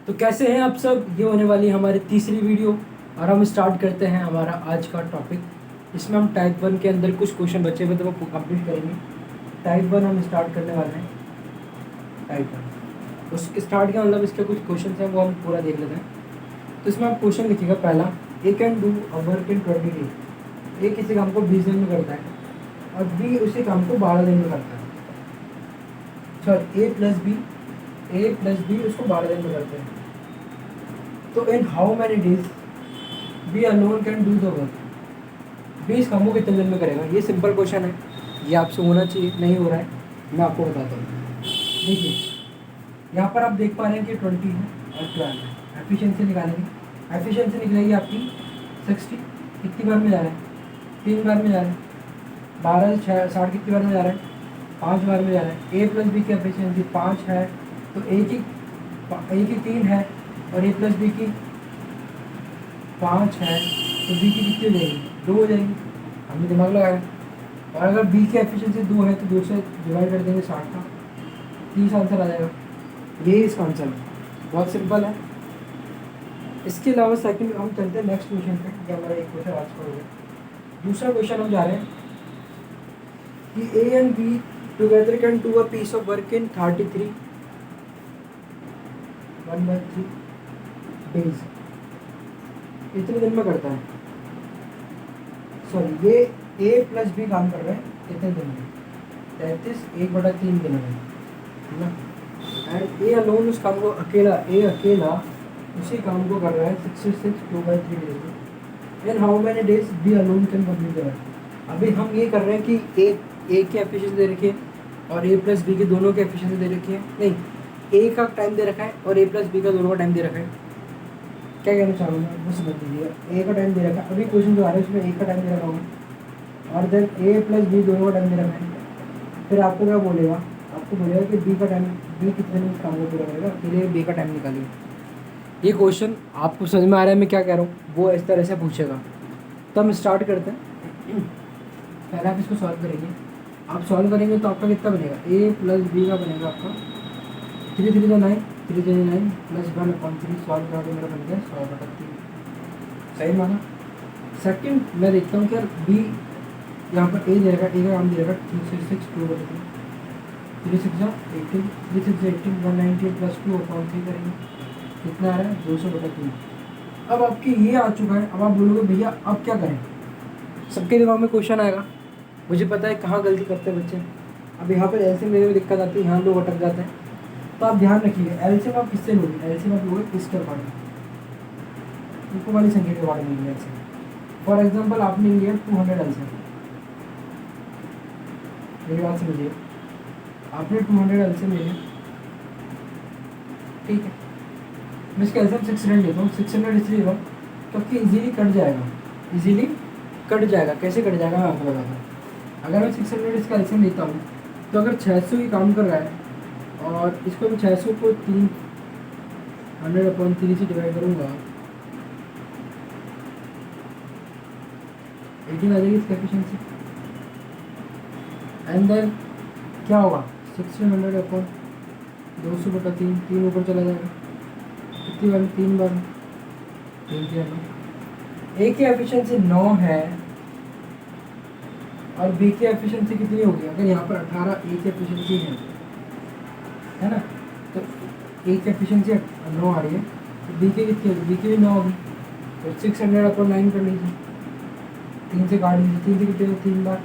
तो कैसे हैं आप सब। ये होने वाली है हमारी तीसरी वीडियो और हम स्टार्ट करते हैं हमारा आज का टॉपिक। इसमें हम टाइप 1 के अंदर कुछ क्वेश्चन बचे हुए तो वो कंप्लीट करेंगे। टाइप 1 हम स्टार्ट करने वाले हैं। टाइप 1 उस स्टार्ट का मतलब इसके कुछ क्वेश्चन हैं वो हम पूरा देख लेते हैं। तो इसमें आप क्वेश्चन लिखिएगा पहला, A can do a work in 20 days. A किसी काम को 20 दिन में करता है और बी उसी काम को 12 दिन में करता है। सॉरी, ए प्लस बी उसको 12 दिन में करते हैं। तो in how many days B alone can do the work. B इस काम को कितने दिन में करेगा। ये सिंपल क्वेश्चन है, ये आपसे होना चाहिए, नहीं हो रहा है मैं आपको बताता हूँ। देखिए यहाँ पर आप देख पा रहे हैं कि 20 है और 12 है। एफिशिएंसी निकालेंगे, एफिशिएंसी निकलेगी आपकी 60। कितनी बार में जा रहा है, 3 बार में जा रहा है। 12 से 60 कितनी बार में जा रहा है, 5 बार में जा रहा है। ए प्लस बी की एफिशिएंसी 5 है तो ए की 3 है और ए प्लस बी की 5 है तो बी की कितनी हो जाएगी, 2 हो जाएगी। हमने दिमाग लगाया। और अगर बी की एफिशिएंसी 2 है तो 2 से डिवाइड कर देंगे 60 का, 30 आंसर आ जाएगा। ये इसका आंसर है, बहुत सिंपल है। इसके अलावा सेकंड हम चलते हैं नेक्स्ट क्वेश्चन पे, जो हमारा एक क्वेश्चन आज का हो गया। दूसरा क्वेश्चन हम जा रहे हैं कि A and B together can do a piece of work in 33 1/3 days. इतने दिन में करता है। सॉरी, ये ए प्लस बी काम कर रहे हैं कितने दिन में, 33 1/3 दिन में, है ना। एंड ए अलोन उस काम को अकेला उसी काम को कर रहा है 66 2/3 डेज में। And how many days B alone can complete the work. अभी हम ये कर रहे हैं कि ए की एफिशिएंसी दे रखी है और ए प्लस बी के दोनों की एफिशिएंसी दे रखी है। नहीं, ए का टाइम दे रखा है और ए प्लस बी का दोनों का टाइम दे रखा है। क्या कहना चाहूँगा वो समझ लीजिएगा। ए का टाइम दे रखा है, अभी क्वेश्चन जो आ रहा है उसमें ए का टाइम दे रखा होगा और देन ए प्लस बी दोनों का टाइम दे रखा है। फिर आपको क्या बोलेगा, आपको बोलेगा कि बी का टाइम, बी कितने दिन काम को पूरा करेगा, फिर बी का टाइम निकालिए। ये क्वेश्चन आपको समझ में आ रहा है मैं क्या कह रहा हूँ, वो इस तरह से पूछेगा। तो हम स्टार्ट करते हैं। पहले आप इसको सॉल्व करेंगे। आप सॉल्व करेंगे तो आपका कितना बनेगा, ए प्लस बी का बनेगा आपका 3 3 9 3 3 9 प्लस 1/3। सॉल्व करा तो मेरा बन गया 100/3। सही माना। सेकंड मैं देखता हूँ कि यार बी यहाँ पर ए दे रखा, ए का काम दे रखा 366 2/3 3 6 18 3 6 18 198 प्लस 2/3 करेंगे, कितना आ रहा है 200/3। अब आपकी ये आ चुका है। अब आप बोलोगे भैया अब क्या करें। सबके दिमाग में क्वेश्चन आएगा, मुझे पता है कहाँ गलती करते हैं बच्चे। अब यहाँ पर एलसीएम मेरे में दिक्कत आती है, यहाँ लोग अटक जाते हैं। तो आप ध्यान रखिए, एलसीएम आप किससे लोगे, एलसीएम आप लोगे इसके अकॉर्डिंग, इनको वाली संख्या के अकॉर्डिंग लेंगे एलसीएम। फॉर एग्जाम्पल आपने लिया 200 एलसीएम, मेरी बात समझिए, आपने 200 एलसीएम ले लिया, ठीक है। मैं इसका एलसीएम 600 लेता हूँ। 600 इसलिए लेता हूँ क्योंकि इजीली कट जाएगा, इजीली कट जाएगा। कैसे कट जाएगा मैं आपको बताता हूँ। अगर मैं 600 इसका एलसीएम लेता हूँ तो अगर 600 की काम कर रहा है और इसको मैं 600 को 300/3 से डिवाइड करूँगा, 18 आ जाएगी इसकी एफिशिएंसी। एंड देन क्या होगा, 1600/200/3, 3 ऊपर चला जाएगा। कितनी बार, 3 बार, 3 किया 9। ए की एफिशिएंसी 9 है और बी की एफिशिएंसी कितनी होगी। अगर यहाँ पर 18 ए की एफिशिएंसी है ना, तो ए की एफिशिएंसी 9 आ रही है तो बी की कितनी होगी, बी की भी 9 होगी। तो 600/9 कर लीजिए, 3 से काट लीजिए, 3 से कितने होगी, 3 बार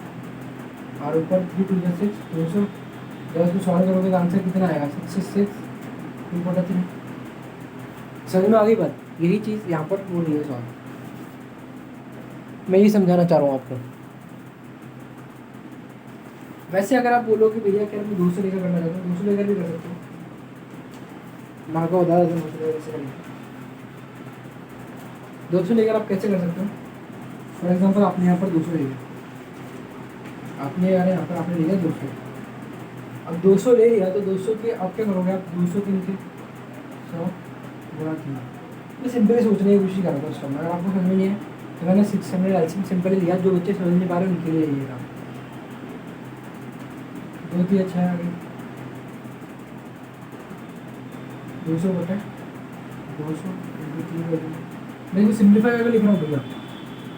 और ऊपर 3 2 6 200। जब उसको सॉल्व करोगे तो आंसर कितना आएगा, 66 2/3। समझ में आ गई बात। यही चीज़ यहाँ पर हो रही है सॉल्व, मैं यही समझाना चाह रहा हूँ आपको। वैसे अगर आप बोलोगे भैया क्या मैं 200 लेकर करना चाहता हूँ, 200 लेकर भी कर सकते हो। माँ का बता देते 200 लेकर कैसे करेंगे। 200 लेकर आप कैसे कर सकते हो। फॉर एग्जाम्पल आपने यहाँ पर 200 ले लिया, आपने यार यहाँ पर आपने ले लिया 200। अब 200 ले लिया तो 200 के आप क्या करोगे, आप 200 के नीचे 100 गुणा 3। मैं सिंपली सोचने की कोशिश कर रहा था उस टाइम। अगर आपको समझ में नहीं है तो मैंने 600 एलसीएम सिंपली लिया। जो बच्चे समझ नहीं पा रहे उनके लिए ये था। बहुत ही अच्छा है। आगे 200/, 200 इंटू 3 कर दूँगा। मैं इसको सिंप्लीफाई करके लिख रहा हूँ भैया,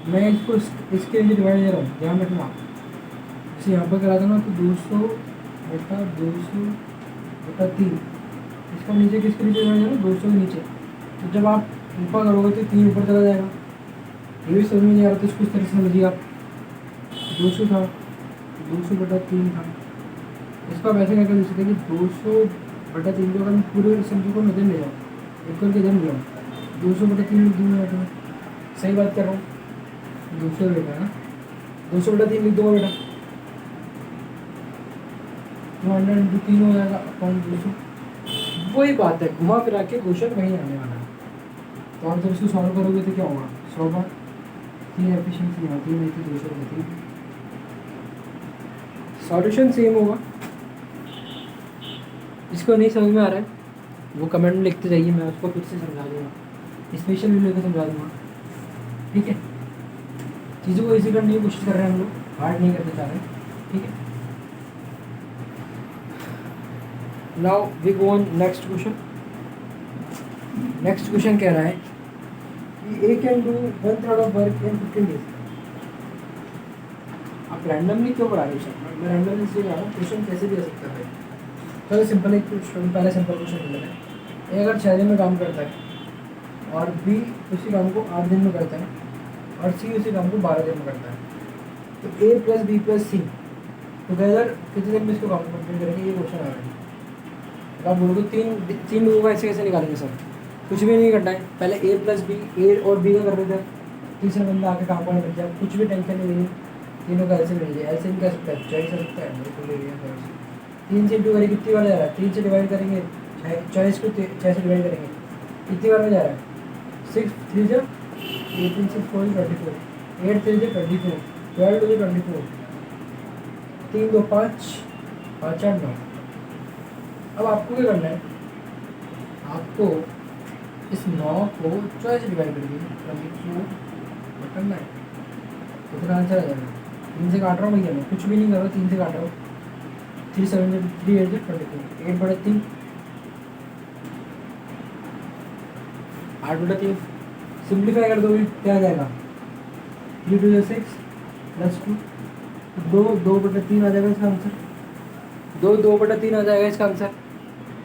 मैं इसको इसके लिए डिवाइड दे रहा हूँ, ध्यान रखना आप। जैसे यहाँ पर करा था ना, तो 200/200/3, इसका नीचे किसके नीचे डिवाइड है ना, 200 के नीचे। तो जब आप ऊपर करोगे तो 3 ऊपर चला जाएगा। ये भी समझ में नहीं आ रहा तो इसको इस तरह से समझिए आप। 200 था, 200/3 था, इसको आप ऐसे करके लिख सकते हैं कि 200/3 को अगर मैं पूरे सब्जी को नजर ले जाऊँ, इक्वल के इधर ले जाऊँ, 200/3 लिख दूँगा बेटा। सही बात कर रहा हूँ, 200 बेटा ना, 200/3 लिख दूँगा बेटा। 200 इंटू 3 हो जाएगा अपॉन 200। वही बात है, घुमा फिरा के क्वेश्चन वहीं आने वाला है। तो आप जब इसको सॉल्व करोगे तो क्या होगा, 100/3 एफिशिएंसी आती है, नहीं तो 200/3। सॉल्यूशन सेम होगा। इसको नहीं समझ में आ रहा है वो कमेंट में लिखते जाइए, मैं उसको फिर से समझा दूँगा, स्पेशल वीडियो को समझा दूँगा, ठीक है। चीज़ों को इजी करने की कोशिश कर रहे हैं हम लोग, हार्ड नहीं करना चाह रहे, ठीक है। Now we go on next question. Next question कह रहा है कि A can do 1/3 of work in 15 days. आप रैंडमली क्यों पढ़ा रहे हो? मैं रैंडमली इसलिए पढ़ा रहा हूँ, क्वेश्चन कैसे भी आ सकता है। चलो सिंपल एक क्वेश्चन, पहले सिंपल क्वेश्चन ले लेते हैं। ए अगर 6 दिन में काम करता है और बी उसी काम को 8 दिन में करता है और सी उसी काम को 12 दिन में करता है, तो A plus B plus C together कितने दिन में इसको काम कंप्लीट करेंगे, ये क्वेश्चन आ रहा है। आप बोलोगे तीन लोगों का ऐसे कैसे निकालेंगे सर? कुछ भी नहीं करना है, पहले ए प्लस बी, ए और बी का कर रहे थे, तीसरा बंदा आके काम करने लग जाए, कुछ भी टेंशन नहीं लेनी, तीनों का ऐसे मिल जाए। ऐसे नहीं कर सकता है, 40 आ सकता है, बिल्कुल ले लिया 3 से इंटू करेंगे कितनी बार जा रहा है, 3 से डिवाइड करेंगे, 40 को 6 से डिवाइड करेंगे, कितनी बार में जा रहा है, 6 3 से 18 6 4 24, 8 3 से 24, 12 2 24, 3 2 5 5 8 9। अब आपको क्या करना है, आपको इस 9 को 24 से डिवाइड करके 24 करना है, तो फिर आंसर आ जाएगा। 3 से काट रहा हूँ भैया, मैं कुछ भी नहीं कर रहा, 3 से काट रहा हूँ, 3 7 3 8 24, 8/3 8/3 सिंप्लीफाई कर दोगे क्या आ जाएगा, 3 2 6 प्लस 2 2/3 आ जाएगा इसका आंसर, 2/3 आ जाएगा इसका आंसर।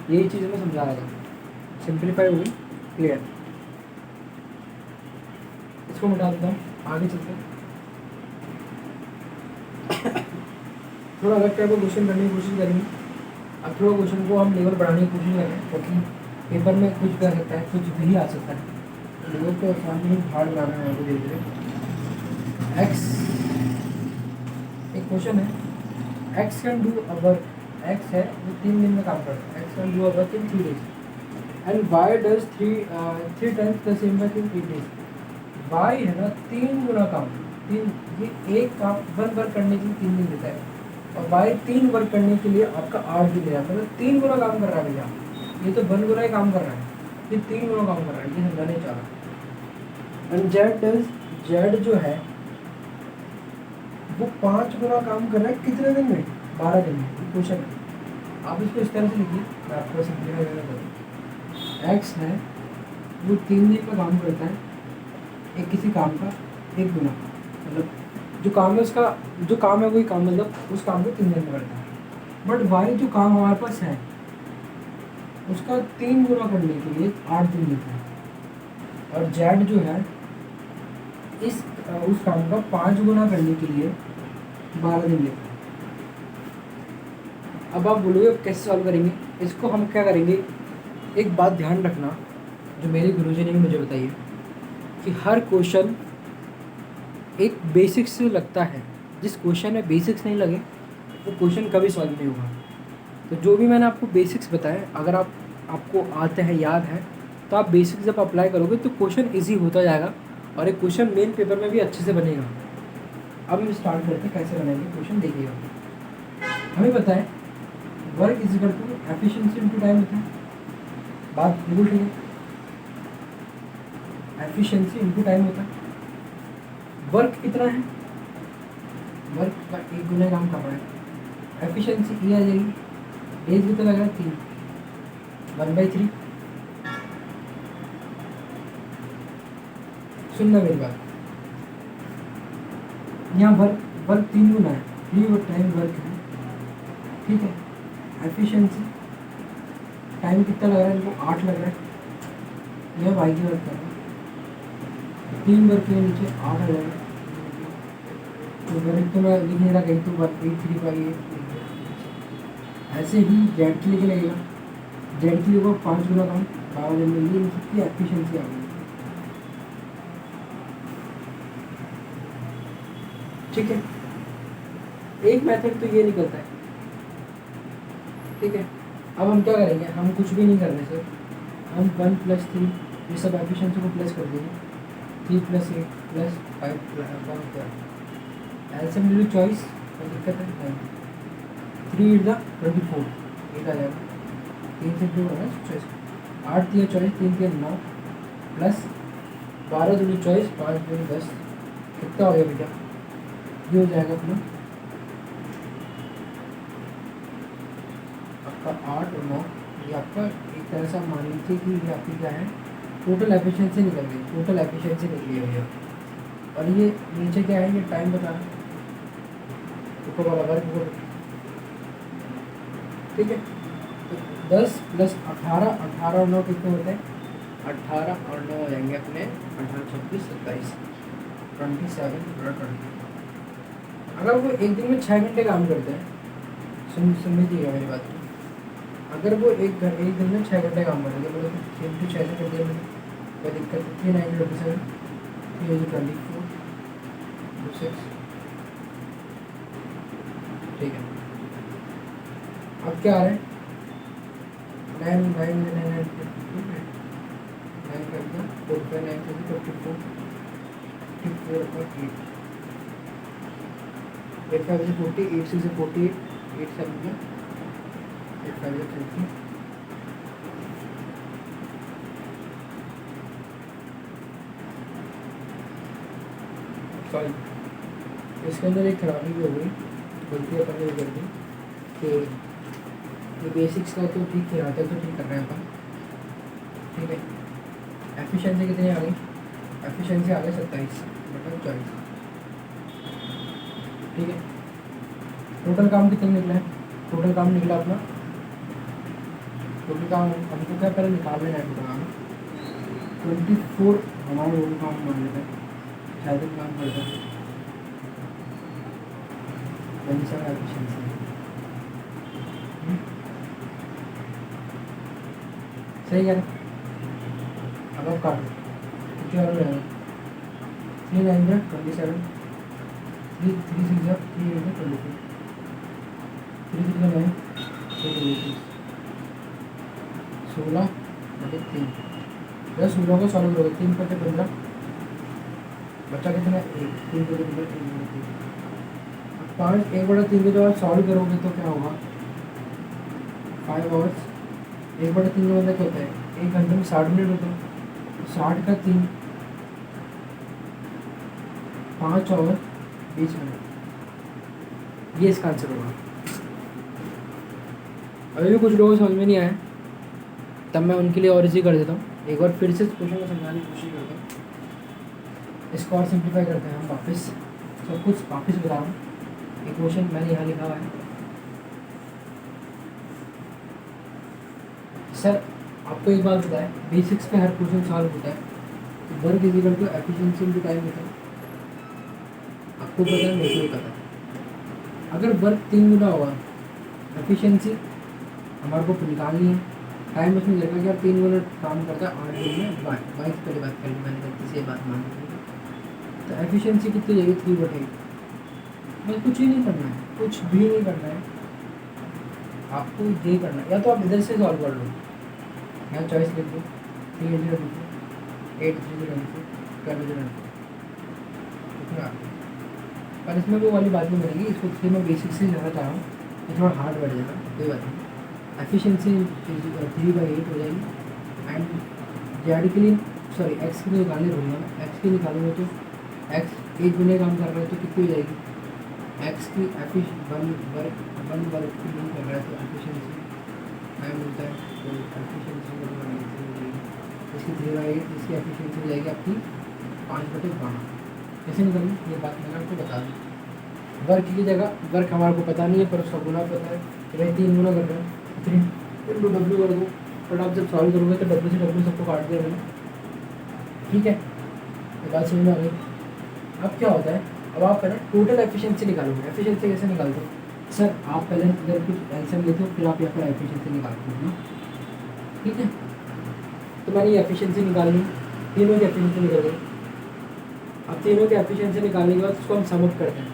यही चीज़ मैं समझा रहा था, सिंप्लीफाई हो गई, क्लियर। इसको मिटा देता हूँ, आगे चलते हैं। थोड़ा अलग टाइप का क्वेश्चन करने की कोशिश करेंगे। अब थोड़ा क्वेश्चन को हम लेवल बढ़ाने की कोशिश करें, क्योंकि पेपर में कुछ भी आ सकता है, कुछ भी आ सकता है। लेवल को आसान नहीं हार्ड बनाना है हमको धीरे धीरे। एक्स एक क्वेश्चन है, X can do a work, X है वो 3 दिन में काम करता है, X can do a work in 3 days and Y does 3 times the same work in 8 days। Y है ना 3 गुना काम, ये एक काम 1 वर्क करने के लिए 3 दिन देता है, और वाई 3 वर्क करने के लिए आपका 8 दिन ले जाता है, मतलब 3 गुना काम कर रहा है भैया। ये तो 1 गुना ही काम कर रहा है, ये 3 गुना काम कर रहा है, ये समझाने चाह रहा। एंड जेड जो है वो 5 गुना काम कर रहा है कितने दिन में, 12 दिन में। क्वेश्चन है, आप इसको इस तरह से लिखिए, मैं आपको सिंप्लीफाई करना करूँ। एक्स है वो 3 दिन का काम करता है, एक किसी काम का 1 गुना, मतलब जो काम है उसका, जो काम है वही काम, मतलब उस काम को 3 दिन में करता है। बट वाई जो काम हमारे पास है उसका 3 गुना करने के लिए 8 दिन लेता है, और जेड जो है उस काम का 5 गुना करने के लिए 12 दिन लेता है। अब आप बोलोगे कैसे सॉल्व करेंगे इसको, हम क्या करेंगे, एक बात ध्यान रखना जो मेरे गुरुजी ने भी मुझे बताई है, कि हर क्वेश्चन एक बेसिक्स से लगता है। जिस क्वेश्चन में बेसिक्स नहीं लगे वो क्वेश्चन कभी सॉल्व नहीं होगा। तो जो भी मैंने आपको बेसिक्स बताए, अगर आपको आते हैं, याद है, तो आप बेसिक्स जब अप्लाई करोगे तो क्वेश्चन इजी होता जाएगा और एक क्वेश्चन मेन पेपर में भी अच्छे से बनेगा। अब हम स्टार्ट करते हैं कैसे बनेंगे क्वेश्चन, देखिएगा। हमें पता है work is equal to efficiency into time होता है, बात बिल्कुल ठीक है, एफिशिएंसी इनटू टाइम होता है। वर्क कितना है, वर्क का 1 गुना काम कर रहा है, एफिशिएंसी ई आ जाएगी, डेज कितना लग रहा है 3, 1/3 सुनना मेरी बात, यहाँ वर्क वर्क 3 गुना है, 3 टाइम वर्क है, ठीक है। एफिशिएंसी टाइम कितना लग रहा है इनको, 8 लग रहा है, यह वाई की वर्क कर रहा है, 3 वर्क के नीचे 8 आ जाएगा। तो वर्क तो मैं लिख नहीं रहा कहीं, तो 1.3/8 ऐसे ही जेड के लिए लगेगा, जेड के लिए वो 5 गुना कम, 12 दिन में, ये सबकी एफिशिएंसी आ गई, ठीक है। एक मेथड तो ये निकलता है, ठीक है। अब हम क्या करेंगे, हम कुछ भी नहीं करने से हम 1 + 3 ये सब एफिशिएंसी को प्लस कर देंगे, 3 + 8 + 5 एल्सियम ले लो चॉइस, कोई दिक्कत है नहीं, 3 × 24 8 आ जाएगा, 3 से 2 है चॉइस, 8 दिया चॉइस, 3 दिया 9 प्लस 12 दूनी चॉइस, 5 दूनी 10, कितना हो गया बेटा, ये हो जाएगा अपना आपका 8 और 9, ये आपका एक तरह से आप मान लीजिए कि ये आपकी क्या है, टोटल एफिशिएंसी निकल गई, टोटल एफिशिएंसी निकली है भैया। और ये नीचे क्या है, ये टाइम बता रहा है, ऊपर वाला वर्क, ठीक है। तो 10 + 18, 18 और 9 कितने होते हैं, 18 और 9 हो जाएंगे अपने 18, 26, 27, 27 अगर वो एक दिन में 6 घंटे काम करते हैं, समझिएगा मेरी बात, अगर वो एक दिन में 6 घंटे काम करेंगे, मतलब 3 × 6 से कर दिया मैंने, कोई दिक्कत नहीं, 3 9 27 3 24 26, ठीक है। अब क्या आ रहा है, 9 9 9 9 9 कर दिया, 4 5 9 से 54 54 8 5 से 40, 8 से 48, 8 7 में 8 5 से 30, सॉरी इसके अंदर एक खराबी भी हो गई, गलती अपन ने कर दी कि ये बेसिक्स का तो ठीक है, आता तो ठीक कर रहे हैं अपन, ठीक है। एफिशिएंसी कितनी आ गई, एफिशिएंसी आ गई 27/40, ठीक है। टोटल काम कितना निकला है, टोटल काम निकला अपना, टोटल काम हमको क्या पहले निकाल लेना है, टोटल काम 24 हमारे टोटल काम मान लेते हैं, शायद काम करता है 27 एफिशिएंसी, सही है। अब आप काटो, कुछ और रहेगा, 3 9 27, 3 3 6 3 8 24, 3 6 9 16 3, 16 को सॉल्व करोगे, 3 करके 15, बच्चा कितना 1, 3 करके 15, 5 1/3 को जब आप सॉल्व करोगे तो क्या होगा, 5 आवर्स, 1/3 का मतलब क्या होता है, 1 घंटे में 60 मिनट होते हैं, 60 का 3 5 और 20 मिनट, ये इसका आंसर होगा। अभी भी कुछ लोगों को समझ में नहीं आया, तब मैं उनके लिए और इजी कर देता हूँ, एक बार फिर से क्वेश्चन को समझाने की कोशिश करता हूँ, इसको और सिंप्लीफाई करते हैं हम वापस, सब कुछ वापस बता रहा हूँ। एक क्वेश्चन मैंने यहाँ लिखा हुआ है, सर आपको एक बात बताएं, बेसिक्स पे हर क्वेश्चन सॉल्व होता है, तो work is equal to efficiency into time होता है, आपको पता है, मेरे को भी पता है। अगर वर्क 3 गुना होगा, एफिशिएंसी हमारे को निकालनी है, टाइम उसमें लगेगा कि आप 3 गुना काम करता है 8 दिन में, बाइक पहले बात करेंगे, मैंने गलती से बात मान ली, तो एफिशिएंसी कितनी जाएगी 3/8, बस कुछ ही नहीं करना है, कुछ भी नहीं करना है, आपको ये करना है, या तो आप इधर से सॉल्व कर लो, यहाँ चॉइस लिख दो, 3 × 24 8 3 × 24 12 इतना, पर इसमें वो वाली बात नहीं बनेगी, इसको इसलिए मैं बेसिक से ज़्यादा चाह रहा हूँ, ये थोड़ा हार्ड बढ़ जाएगा, कोई बात नहीं। एफिशिएंसी 3/8 हो जाएगी, एंड जेड के लिए सॉरी एक्स के लिए निकालने भूलना, एक्स के निकालूंगा तो एक्स 1 गुने काम कर रहा है तो कितनी हो जाएगी, एक्स की वन वर्क की नहीं कर रहा है तो एफिशिएंसी टाइम मिलता है, तो एफिशिएंसी इसकी 3/8, इसकी एफिशिएंसी हो जाएगी आपकी 5/12 कैसे निकालें, ये बात मैंने आपको बता दी। वर्क की जगह वर्क हमारे को पता नहीं है, पर उसका गुना पता है, तो भाई 3 गुना कर रहे हैं, 3 इंटू डब्ल्यू कर दो। बट आप जब सॉल्व करोगे तो डब्ल्यू से डब्ल्यू सबको काट दिया मैंने, ठीक है, ये बात समझ में आ गई। अब क्या होता है, अब आप पहले टोटल एफिशिएंसी निकालोगे। एफिशिएंसी कैसे निकालते हो सर, आप पहले इधर कुछ एलसीएम लेते हो, फिर आप यहाँ पर एफिशिएंसी निकालते हो ना, ठीक है। तो मैंने ये एफिशिएंसी निकाल ली, तीनों की एफिशिएंसी निकल गई। अब तीनों की एफिशिएंसी निकालने के बाद उसको हम सम अप करते हैं।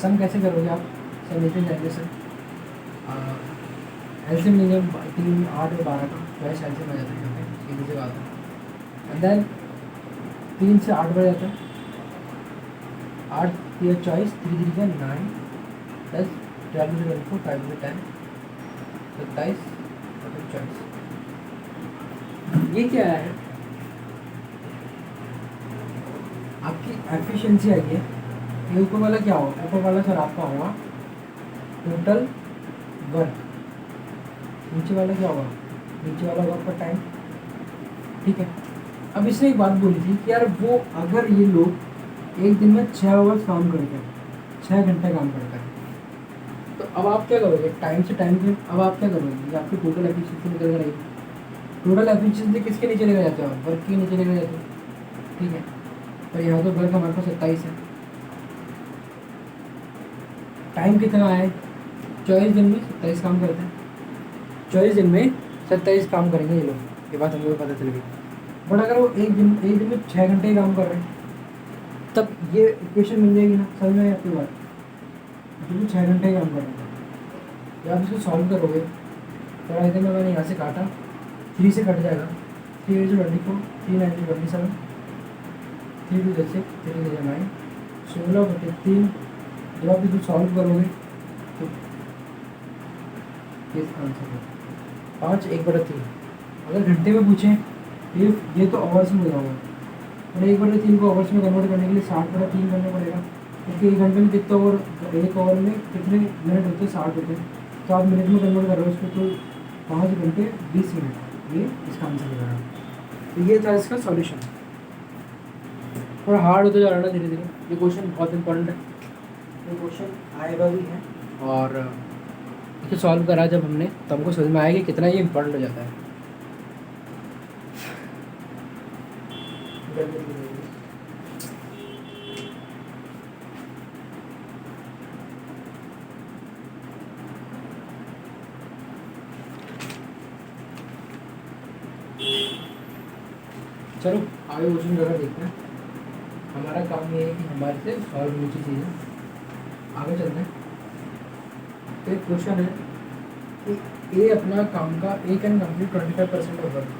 सम कैसे करोगे आप, सम लेते जाएंगे सर, एलसीएम लेंगे 3, 8 और 12 का, वैसे एलसीएम आ जाता है यहाँ पे, सीधी सी बात है। एंड देन 3 से 8 बढ़ जाता है, 8 3 24, 3 3 9 10 12 24 5 10 27 और 24। ये क्या है, आपकी एफिशिएंसी आई है। ये ऊपर वाला क्या होगा, ऊपर वाला सर आपका होगा टोटल वर्क, नीचे वाला क्या होगा, नीचे वाला वर्क का टाइम, ठीक है। अब इसने एक बात बोली थी कि यार वो अगर ये लोग एक दिन में 6 आवर्स काम करते हैं, 6 घंटे काम करते हैं, तो अब आप क्या करोगे, टाइम से टाइम पे अब आप क्या करोगे, ये आपकी टोटल एफिशिएंसी निकल कर आएगी। टोटल एफिशिएंसी किसके नीचे लेकर जाते हो आप, वर्क के नीचे लेकर जाते हो, ठीक है। पर यहाँ तो वर्क हमारे पास 27 है, टाइम कितना है, 24 दिन में 27 काम करते हैं, 24 दिन में 27 काम करेंगे ये लोग, ये बात हमको पता चल गई। बट अगर वो एक दिन में 6 घंटे ही काम कर रहे हैं, तब ये इक्वेशन मिल जाएगी ना, समझ में आई आपकी बात, क्योंकि 6 घंटे ही काम कर रहे हैं। तो आप इसको सॉल्व करोगे, थोड़ा इधर में मैंने यहाँ से काटा, 3 से कट जाएगा, 3 8 24, 3 9 27, 3 2 6 3 9 16/3। जब आप इसको सॉल्व करोगे तो ये आंसर है 5 1/3। अगर घंटे में पूछें ये तो आवर्स में होगा, और 1/3 को आवर्स में कन्वर्ट करने के लिए 60/3 करना पड़ेगा, क्योंकि एक घंटे में कितना ओवर, एक ओवर में कितने मिनट होते हैं, 60 होते हैं, तो आप मिनट में कन्वर्ट कर रहे हो उसको, तो 5 घंटे 20 मिनट, ये इसका आंसर हो जाएगा। तो ये था इसका सॉल्यूशन। थोड़ा हार्ड होता जा रहा है ना धीरे धीरे, ये क्वेश्चन बहुत इंपॉर्टेंट है, ये क्वेश्चन आएगा भी है, और इसे सॉल्व करा जब हमने तो हमको समझ में आया कि कितना ये इंपॉर्टेंट हो जाता है। चलो आगे क्वेश्चन जगह देखते हैं। हमारा काम ये है कि हमारे से सॉल्व होनी चीज़ें आगे चलते हैं। तो एक क्वेश्चन है कि ए अपना काम का A can complete 25% of work.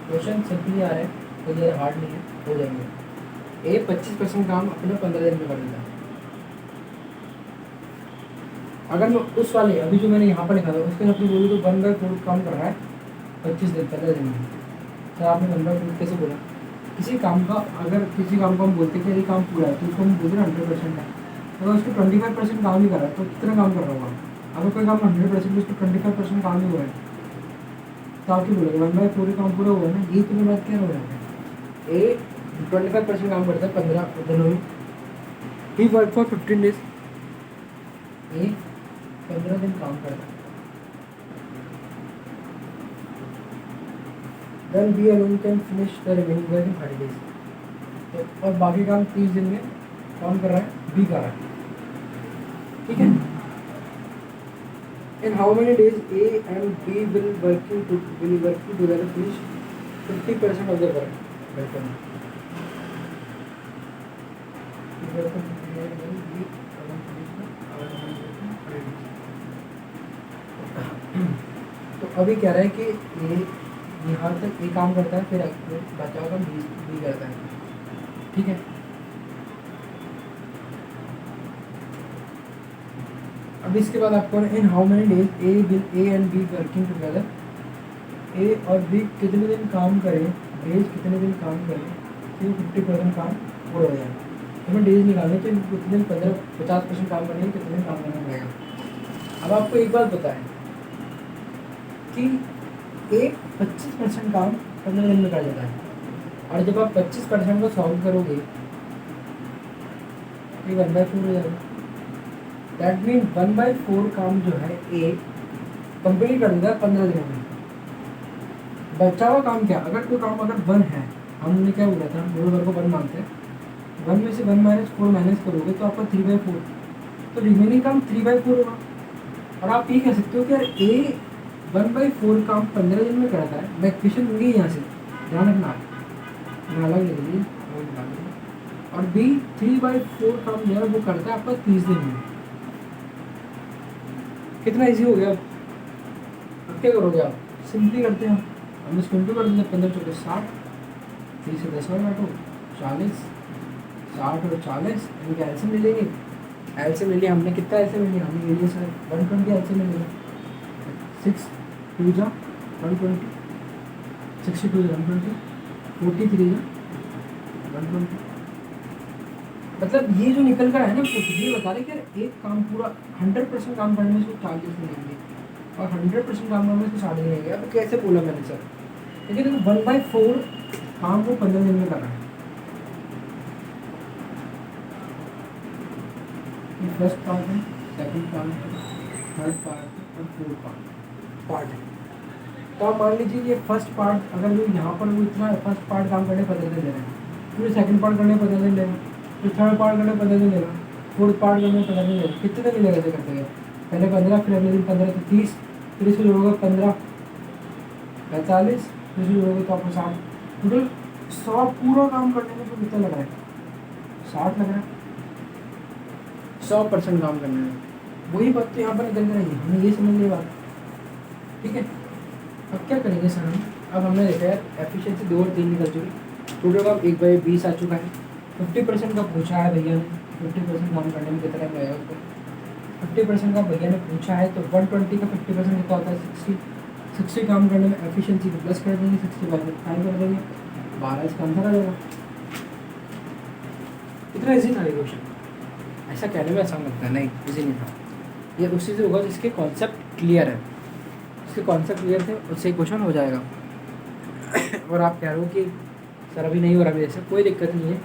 Question simply आ रहा है, कोई ज़्यादा हार्ड नहीं है, हो जाएंगे। ए 25% काम अपने 15 दिन में कर देता है। अगर मैं उस वाले अभी जो मैंने यहाँ पर लिखा था उसके अपनी बोलूँ तो 1/4 काम कर रहा है 25 दिन 15 दिन में। सर आपने 1/4 कैसे बोला, किसी काम का अगर किसी काम को हम बोलते हैं कि ये काम पूरा है तो उसको हम बोलते हैं 100% है। अगर उसको 25% काम ही कर रहा है तो कितना काम कर रहा होगा, अगर कोई काम 100% उसको 25% काम ही हो रहा है तो आप क्या बोलोगे, 1/4 काम पूरा हुआ है ना, ये तो बात क्या हो रहा है। ए 25% काम करता है 15 दिनों में, ही वर्क फॉर 15 डेज, ए 15 दिन काम करता है, then B alone can finish the remaining work in 30 days। तो और बाकी काम 30 दिन में कौन कर रहा है, बी कर रहा है, ठीक है। In how many days A and B will working together finish 50% of the work? Welcome. तो अभी कह रहा है कि ये यहाँ तक ए काम करता है, फिर बचा हुआ बी करता है, ठीक है। अब इसके बाद आपको in how many days A and B working together, A और बी कितने दिन काम करें, डेज कितने दिन काम करें फिर 50% काम पूरा हो जाए। हमें डेज निकालने के कितने दिन 50% काम करने कितने दिन काम करना पड़ेगा। अब आपको एक बात बताएं कि ए 25% काम 15 दिन में कर जाता है, और जब आप 25% को सॉल्व करोगे ये 1/4 हो जाएगा। दैट मीन 1/4 काम जो है ए कंप्लीट कर देगा 15 दिनों में। बचा हुआ काम क्या, अगर कोई काम अगर 1 है, हमने क्या बोला था, मूल वर्ग को 1 मानते हैं, 1 में से 1 - 4 माइनस करोगे तो आपका 3/4, तो रिमेनिंग काम 3/4 होगा। और आप ये कह सकते हो कि यार ए 1/4 काम 15 दिन में करता है, मैं क्वेश्चन दूंगी यहाँ से, ध्यान रखना, मैं अलग लिख लीजिए और बी 3/4 काम जो है वो करता है आपका 30 दिन में। कितना इजी हो गया। अब क्या करोगे आप, सिंपली करते हैं हम इसको इंटू कर देते हैं, 15 चौके 60, 30 से 10 और काटो 40, 60 और 40 इनके एलसीएम ले लेंगे। एलसीएम ले लिया हमने, कितना एलसीएम ले लिया हमने, ले लिया सर 120 एलसीएम ले लिया, 6 2 जा 120, 62 120, 43 जा 120। मतलब ये जो निकल कर है ना, ये बता रहे कि एक काम पूरा 100% काम करने में इसको 40 मिलेंगे और 100% काम करने में इसको 60 मिलेंगे। अब कैसे बोला मैंने सर, लेकिन देखो 1/4 काम वो 15 दिन में कर रहा है। फर्स्ट पार्ट है, सेकंड पार्ट है, थर्ड पार्ट है और फोर्थ पार्ट है। तो आप मान लीजिए ये फर्स्ट पार्ट, अगर वो यहाँ पर वो इतना फर्स्ट पार्ट काम करने 15 दिन ले रहे हैं, फिर सेकंड पार्ट करने 15 दिन ले रहे हैं, फिर थर्ड पार्ट करने 15 दिन ले रहा है, फोर्थ पार्ट करने 15 दिन ले रहा है, कितने दिन मिलेगा ऐसे करते हैं, पहले 15, फिर अगले दिन 15 तो 30, फिर इसको जोड़ोगे 15 45, फिर इसको जोड़ोगे तो आपको 60, टोटल 100 पूरा काम करने में तो कितना लग रहा है, 60 लग रहा है 100% काम करने में। वही बात तो यहाँ पर निकल कर आई है, हमें ये समझ लिया बात, ठीक है। अब क्या करेंगे सर हम, अब हमने देखा यार एफिशिएंसी 2 और 3 निकल चुकी, टोटल काम 1/20 आ चुका है। 50% का पूछा है भैया ने, 50% काम करने में कितना टाइम लगेगा उसको, 50% का भैया ने पूछा है, तो 120 का 50% कितना होता है 60 काम करने में एफिशिएंसी को प्लस कर देंगे, 60 बाय 5 कर देंगे, 12 इसका आंसर आ जाएगा। इतना ईजी था ये क्वेश्चन, ऐसा कहने में आसान लगता है, नहीं इजी नहीं था। ये उसी से होगा जिसके कॉन्सेप्ट क्लियर है, जिसके कॉन्सेप्ट क्लियर थे उससे क्वेश्चन हो जाएगा। और आप कह रहे हो कि सर अभी नहीं हो रहा, मेरे से कोई दिक्कत नहीं है,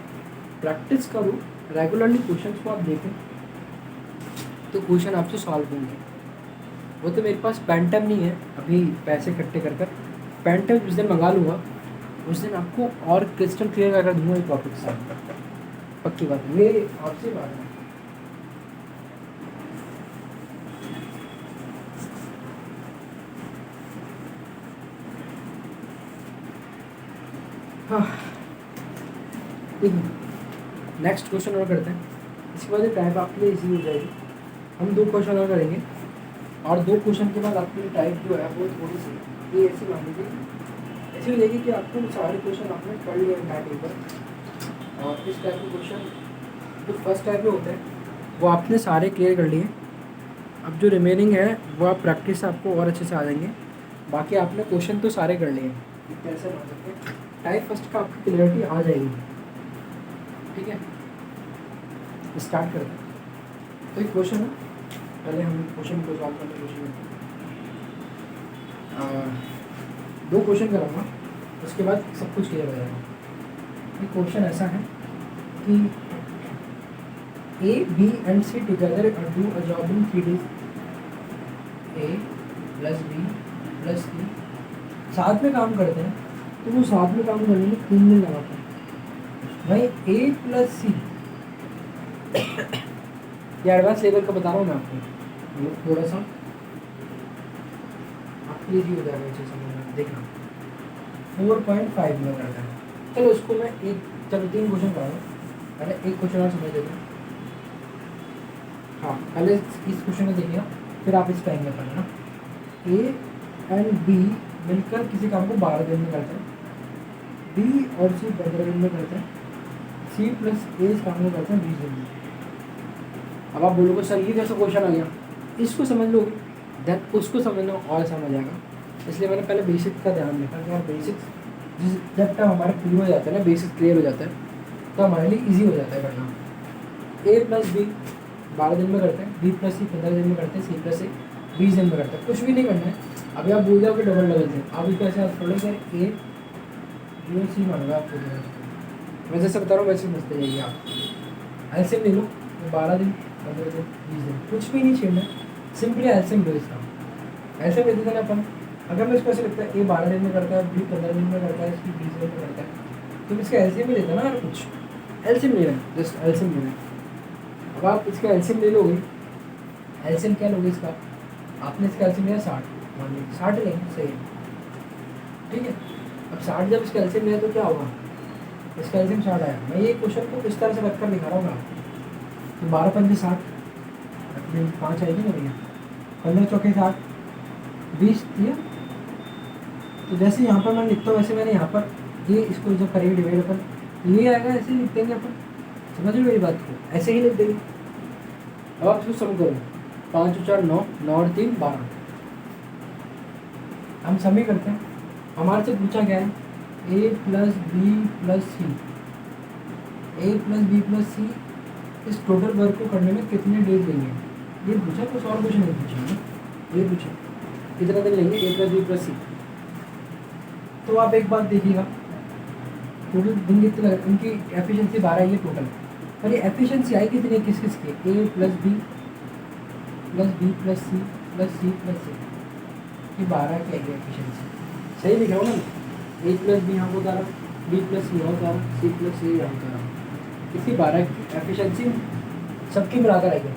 प्रैक्टिस करो रेगुलरली, क्वेश्चन को आप देखें तो क्वेश्चन आपसे सॉल्व होंगे। वो तो मेरे पास पेंटम नहीं है अभी, पैसे इकट्ठे कर पेंटम जिस दिन मंगा लूँगा उस दिन आपको और क्रिस्टल क्लियर कर दूँगा ये टॉपिक से, पक्की बात है, मेरी आपसे बात है। हाँ देखिए, नेक्स्ट क्वेश्चन और करते हैं, इसके बाद टाइप आपके लिए इजी हो जाएगी। हम 2 क्वेश्चन और करेंगे और 2 क्वेश्चन के बाद आपकी टाइप जो है वो थोड़ी सी ये ऐसी मान लीजिए, ऐसी हो जाएगी कि आपको सारे क्वेश्चन आपने पढ़ लिए टाइप पेपर, और इस टाइप के क्वेश्चन जो फर्स्ट टाइप में होते हैं वो आपने सारे क्लियर कर लिए। अब जो रिमेनिंग है वो आप प्रैक्टिस से आपको और अच्छे से आ जाएंगे, बाकी आपने क्वेश्चन तो सारे कर लिए, कैसे मान सकते हैं टाइप फर्स्ट का आपकी क्लियरिटी आ जाएगी, ठीक है। स्टार्ट करते हैं। तो एक क्वेश्चन है, पहले हम क्वेश्चन को सॉल्व करने की कोशिश करते हैं। 2 क्वेश्चन करूँगा, उसके बाद सब कुछ क्लियर हो जाएगा। एक क्वेश्चन ऐसा है कि A, B and C together do a job in 3 days. A plus B plus C साथ में काम करते हैं, तो वो साथ में काम करने में 3 दिन लगाते हैं। भाई A plus C ये एडवांस लेवल का बता रहा हूँ मैं आपको, थोड़ा सा आपके लिए हो जाएगा अच्छे समझना, देखना 4.5 में करता है। चलो उसको मैं चलो 3 क्वेश्चन कराऊँ, पहले एक क्वेश्चन और समझ लेते हैं। हाँ पहले इस क्वेश्चन को देखिए, फिर आप इस टाइम में करना। ए एंड बी मिलकर किसी काम को 12 दिन में करते हैं, बी और सी 15 दिन में करते हैं, सी प्लस ए इस काम को करते हैं 20 दिन में। अब आप बोलोगे सर ये कैसा क्वेश्चन आ गया, इसको समझ लोगे देन उसको समझना और समझ आएगा, इसलिए मैंने पहले बेसिक का ध्यान रखा कि बेसिक्स जब तक हमारे क्लियर हो जाता है ना, बेसिक क्लियर हो जाता है तो हमारे लिए ईजी हो जाता है करना। ए प्लस बी 12 दिन में करते हैं, बी प्लस सी 15 दिन में करते हैं, सी प्लस ए 20 दिन में करते हैं। कुछ भी नहीं करना है, अभी आप भूल जाओगे डबल डबल से, अभी कैसे आप थोड़े सर ए बी और सी मानूंगा आपको जो है। मैं जैसे बता रहा हूँ वैसे समझते जाइए आप। एल्सियम ले लो, 12 दिन, 15 दिन, 20 दिन, कुछ भी नहीं छेड़ना, सिंपली एल्सियम लो इसका। एल्सियम लेते थे ना अपन, अगर मैं इसको ऐसे लगता है ए 12 दिन में करता है, बी 15 दिन में करता है, सी 20 दिन में करता है, तो इसका एल्सियम ही लेता ना यार, कुछ एल्सियम ले रहे हैं, जस्ट एल्सियम ले रहे हैं। अब आप इसका एल्सियम ले लोगे, एल्सियम क्या लोगे इसका, आपने इसका एल्सियम लिया 60, मान लीजिए 60 लेंगे, सही है, ठीक है। अब 60 जब इसका एल्सियम लिया तो क्या होगा, इसका एल्सियम 60 आया। मैं ये क्वेश्चन को इस तरह से रख कर दिखा रहा हूँ आपको, तो 12 पंजे 60, 5 आएगी ना भैया, 15 चौके 60, 20 दिया। तो जैसे यहाँ पर मैं लिखता हूँ वैसे मैंने यहाँ पर ये इसको जब करेंगे डिवाइड अपन, ये आएगा, ऐसे ही लिख देंगे अपन, समझ लो मेरी बात को, ऐसे ही लिख देंगे। अब आप इसको सम करो, 5 और 4 9, 9 और 3 12, हम सम ही करते हैं। हमारे से पूछा क्या है, ए प्लस बी प्लस सी, ए प्लस बी प्लस सी इस टोटल वर्क को करने में कितने डेज लेंगे, ये पूछा, कुछ और कुछ नहीं पूछा है, ये पूछा कितना दिन लेंगे ए प्लस बी प्लस सी। तो आप एक बात देखिएगा, टोटल दिन कितने लगे, उनकी एफिशिएंसी 12 है ये टोटल, पर ये एफिशिएंसी आई कितनी, किस किस की, A plus B plus C plus C plus C, ये 12 की आएगी एफिशिएंसी, सही लिख रहा हूँ ना, ए प्लस बी यहाँ को उतारा, बी प्लस सी यहाँ उतारा, सी प्लस सी यहाँ उतारा, इसी 12 की एफिशिएंसी सबकी मिलाकर आएगी।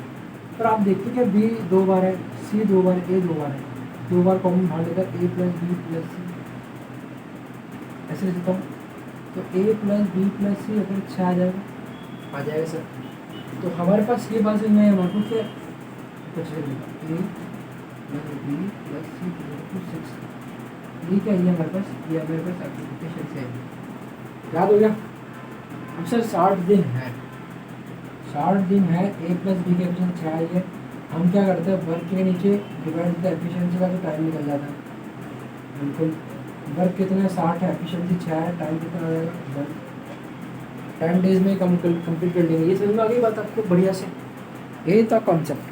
पर आप देखते क्या, बी 2 बार है, सी 2 बार, ए 2 बार है, 2 बार कॉमन बाहर लेकर ए प्लस बी प्लस सी, ऐसे लिखता हूँ। तो ए प्लस बी प्लस सी अगर 6 आ जाएगा सर, तो हमारे पास ये बात मैं हमारे को क्या कुछ लिखा, A plus B plus C equal to 6, ये क्या है हमारे पास, ये हमारे पास एप्लीकेशन से है, याद हो गया। अब सर 60 दिन है, 60 दिन है, ए प्लस बी की एफिशिएंसी 6 आई है, हम क्या करते हैं, वर्क के नीचे डिवाइड द एफिशिएंसी का तो टाइम निकल जाता है, बिल्कुल। वर्क कितना है, 60 है, एफिशिएंसी 6 है, टाइम कितना आ जाएगा 10 डेज में कंप्लीट कर लेंगे। ये समझ में आ गई बात आपको बढ़िया से, यही था कॉन्सेप्ट,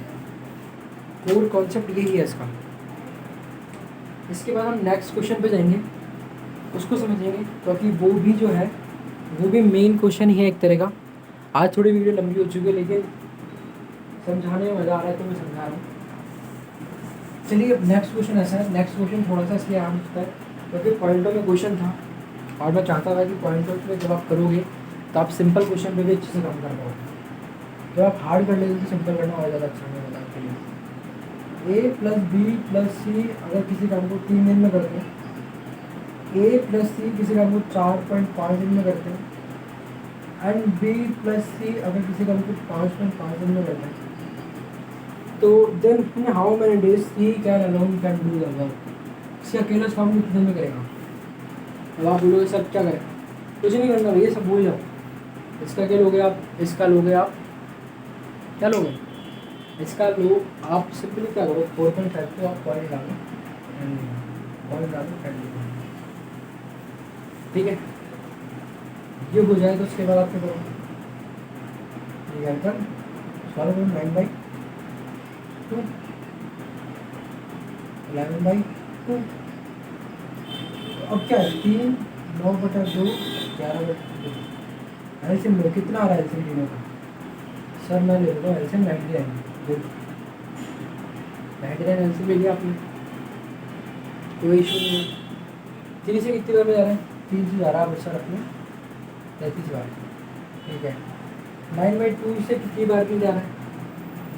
पूरा कॉन्सेप्ट यही है इसका। इसके बाद हम नेक्स्ट क्वेश्चन पे जाएंगे, उसको समझेंगे, क्योंकि वो भी जो है वो भी मेन क्वेश्चन ही है एक तरह का। आज थोड़ी वीडियो लंबी हो चुकी है, लेकिन समझाने में मज़ा आ रहा है तो मैं समझा रहा हूँ। चलिए अब नेक्स्ट क्वेश्चन ऐसा है, नेक्स्ट क्वेश्चन थोड़ा सा इसलिए आम होता है क्योंकि पॉइंटों में क्वेश्चन था, और मैं चाहता था कि पॉइंटों में जब आप करोगे तो आप सिंपल क्वेश्चन पे भी अच्छे से काम कर पाओगे। जब आप हार्ड कर लेते तो सिंपल करना और ज़्यादा अच्छा होगा आपके लिए। ए प्लस बी प्लस सी अगर किसी काम को 3 दिन में करते हैं, ए प्लस सी किसी काम को 4.5 दिन में करते हैं, एंड बी प्लस सी अगर किसी काम को 5.5 दिन में करते हैं, तो then in how many days C can alone can do the work, C अकेला इस काम को कितने में करेगा। अब आप बोलोगे सर क्या करें, कुछ नहीं करना भैया, सब भूल जाओ। इसका क्या लोगे आप, इसका लोगे आप, क्या लोगे, इसका लो आप, सिंपली क्या करो, 4.5 को आप पॉइंट डालो, ठीक है। ये हो जाए तो उसके बाद आप क्या करो, ये कर सॉल्व करो, 9/2 11/2, अब क्या है, 3 9/2 11/2, एल्सियम लो, कितना आ रहा है एल्सियम तीनों का, सर मैं ले लूँगा एल्सियम 99, गुड 99 एल्सियम ले लिया आपने, कोई इशू नहीं है। 3 से कितनी बार में जा रहा है, 3 से जा रहा है सर अपने 33 बार, ठीक है। 9/2 से कितनी बार में जा रहा है,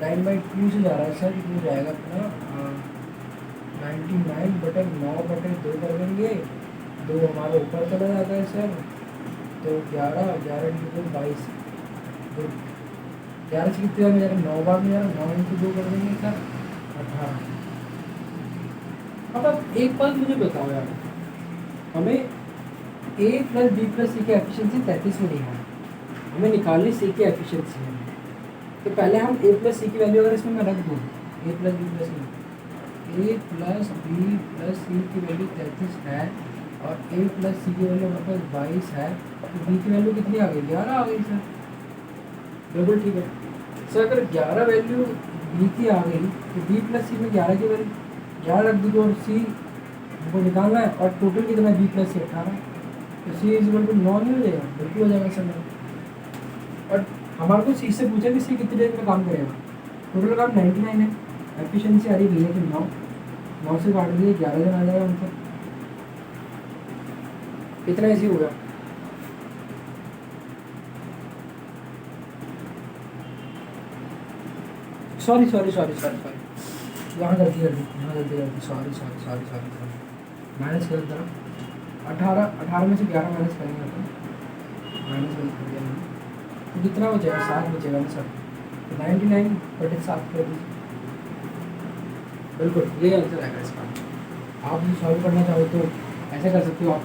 9/2 से जा रहा है सर, कितनी जाएगा अपना 99/9/2 कर देंगे, 2 हमारा ऊपर चला जाता है सर, तो 11 11 × 22, गुड 11 से कितनी बार में जा रहा है, 9 बार में जा रहा है, 9 × 2 कर देंगे सर 18। अब आप एक बात मुझे बताओ यार, हमें ए प्लस बी प्लस सी की एफिशिएंसी 33 में नहीं है, हमें निकालनी सी की एफिशिएंसी है। तो पहले हम ए प्लस सी की वैल्यू अगर इसमें मैं रख दूँ, ए प्लस बी प्लस सी, ए प्लस बी प्लस सी की वैल्यू 33 है, और ए प्लस सी की वैल्यू हमारे पास 22 है, तो बी की वैल्यू कितनी आ गई, 11 आ गई सर, बिल्कुल ठीक है सर। अगर 11 वैल्यू बी की आ गई तो बी प्लस सी में 11 की वैल्यू 11 रख दी, और सी हमको निकालना है, और टोटल कितना है बी प्लस सी 18, तो सी इज इक्वल टू 9 नहीं हो जाएगा, बिल्कुल हो जाएगा सर। और हमारे को सी से पूछा कि सी कितनी देर में काम करेगा। टोटल काम 99 है, एफिशिएंसी आ रही है कि 9 से काट दिए 11 दिन आ जाएगा मतलब। इतना ईजी हो गया। सॉरी यहाँ गलती सॉरी माइनस कर देना। 18 में से 11 माइनस करेंगे अपन, माइनस कर दिया मैंने, तो कितना बचेगा 7 बचेगा ना सर। 99 बटे 7 कर दीजिए, बिल्कुल ये आंसर आएगा इसका। आप भी सॉल्व करना चाहो तो ऐसे कर सकते हो आप।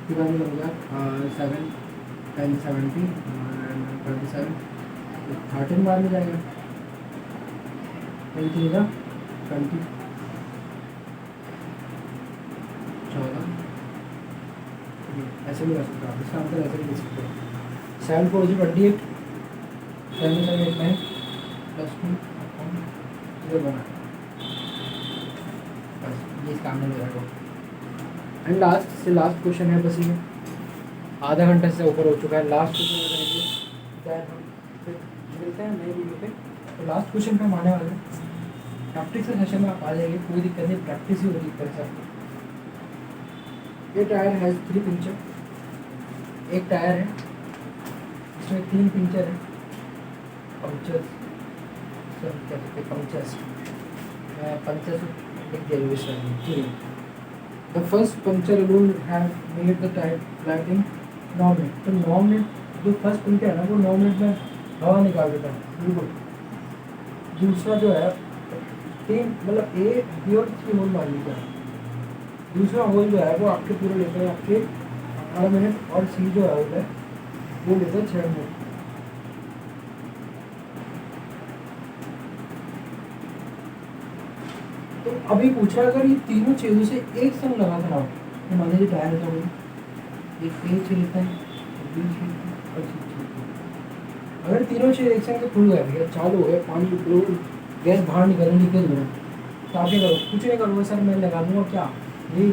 कितना हो गया 7 10 70 27 13 बार में जाएगा, 20 14 ऐसे भी कर सकते हो आप। इसका आंसर ऐसे भी दे सकते हो। 7 4 28 7 7 8 9 +2 इधर बना, बस ये इसका आंसर हो जाएगा। एंड लास्ट क्वेश्चन है बस ये, आधा घंटे से ऊपर हो चुका है। लास्ट क्वेश्चन मिलते हैं नए वीडियो पे। तो लास्ट क्वेश्चन पे हम आने वाले हैं। प्रैक्टिस के सेशन में आप आ जाइए, कोई दिक्कत नहीं, प्रैक्टिस ही होगी एक तरह से। ये टायर है 3 पिंचर, एक टायर है इसमें 3 पिंचर है, पंचर्स लिख दिया इसमें। The first puncture alone have made the tire flat in 9 minute. तो 9 मिनट जो फर्स्ट पंचर है ना वो 9 मिनट में हवा निकाल देता है, बिल्कुल। दूसरा जो है 3 मतलब ए बी और सी होल मान लीजिए। दूसरा होल जो है वो आपके पूरे लेते हैं आपके 18 मिनट, और सी जो है वो लेते हैं 6 मिनट। तो अभी पूछा अगर ये तीनों चीज़ों से एक संग लगा था तो मान लीजिए टायर हो गई, एक ए छिलता है, बी छिलता है और सी छिलता है। अगर तीनों चीज़ एक संग खुल गए भैया, चालू हो गया, पानी गैस बाहर निकलने लीकेज हो रहा है, तो आप क्या करो? कुछ नहीं करूँगा सर, मैं लगा दूँगा क्या ये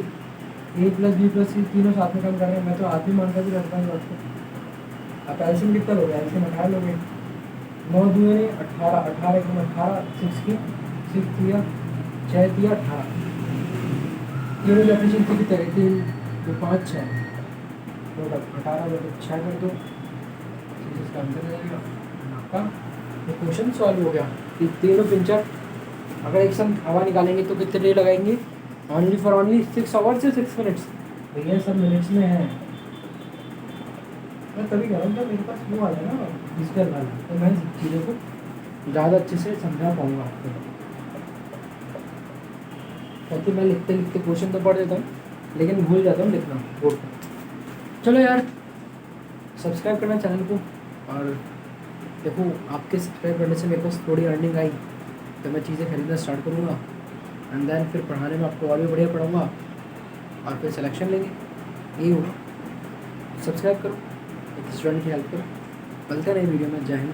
ए प्लस बी प्लस सी तीनों साथ में काम कर रहे हैं। मैं तो आदमी मानकर भी करता हूँ बात को। आप एल्शियम कितना लोगे? एल्शियम 18 लोगे। 9 दूए ने 18, 18 1 18, 6 की 6 दिया 6 दिया 18। तीनों की एफिशिएंसी कितनी है? 3 2 5 6 टोटल 18 बटे 6 कर दो, इसका आंसर रहेगा आपका। ये क्वेश्चन सॉल्व हो गया कि तीनों पिंचर अगर एक संग हवा निकालेंगे तो कितने देर लगाएंगे? ओनली फॉर ओनली 6 आवर्स से 6 मिनट्स। तो ये सब मिनट्स में है। मैं तभी कह रहा हूँ, मेरे पास वो वाला है ना डिजिटल वाला, तो मैं चीज़ों को ज़्यादा अच्छे से समझा पाऊँगा आपको। क्योंकि मैं लिखते लिखते क्वेश्चन तो पढ़ देता हूँ लेकिन भूल जाता हूँ लिखना बोर्ड पर। चलो यार, सब्सक्राइब करना चैनल को। और देखो आपके सब्सक्राइब करने से मेरे पास थोड़ी अर्निंग आई तो मैं चीज़ें खरीदना स्टार्ट करूँगा, एंड देन फिर पढ़ाने में आपको और भी बढ़िया पढ़ाऊँगा, और फिर सिलेक्शन लेंगे। यही होगा। सब्सक्राइब करो, एक स्टूडेंट की हेल्प करो। मिलते हैं नई वीडियो में। जय हिंद।